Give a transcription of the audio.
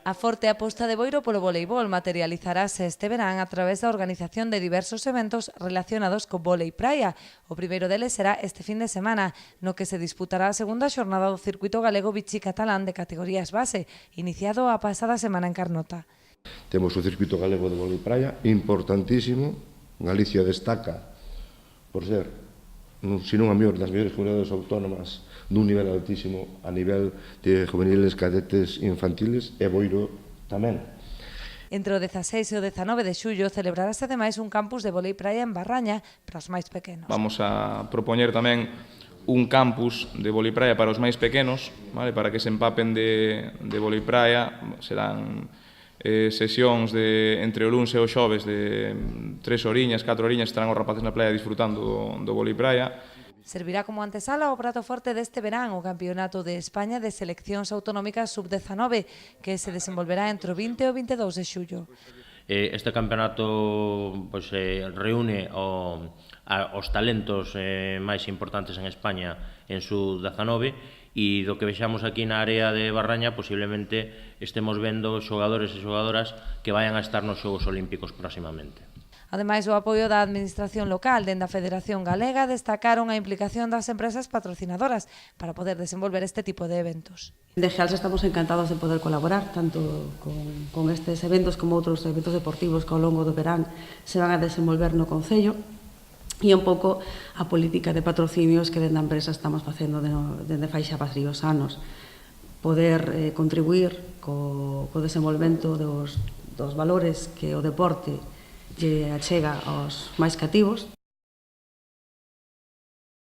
A forte aposta de Boiro polo voleibol materializarase este verán a través da organización de diversos eventos relacionados co vólei praia. O primeiro deles será este fin de semana, no que se disputará a segunda xornada do circuito galego bichi catalán de categorías base, iniciado a pasada semana en Carnota. Temos o circuito galego de vólei praia, importantísimo. Galicia destaca por ser, se non a mellor das mellores comunidades autónomas dun nivel altísimo a nivel de juveniles, cadetes, infantiles e Boiro tamén. Entre o 16 e o 19 de xullo celebrarase ademais un campus de vólei praia en Barraña para os máis pequenos. Vamos a propoñer tamén un campus de vólei praia para os máis pequenos, vale? Para que se empapen de vólei praia. Serán sesións entre o luns e o xoves de 3 horiñas, 4 horiñas, estarán os rapaces na playa disfrutando do vólei praia. Servirá como antesala o prato forte deste verán o Campeonato de España de Seleccións Autonómicas Sub-19, que se desenvolverá entre o 20 e o 22 de xullo. Este campeonato reúne os talentos máis importantes en España en Sub-19 e do que vexamos aquí na área de Barraña posiblemente estemos vendo xogadores e xogadoras que vayan a estar nos Xogos Olímpicos próximamente. Ademais, o apoio da Administración local dende a Federación Galega destacaron a implicación das empresas patrocinadoras para poder desenvolver este tipo de eventos. De Geals estamos encantados de poder colaborar tanto con estes eventos como outros eventos deportivos que ao longo do verán se van a desenvolver no Concello e un pouco a política de patrocinios que dende a empresa estamos facendo dende fai xa varios anos. Poder contribuir co desenvolvemento dos valores que o deporte lle achega aos máis cativos,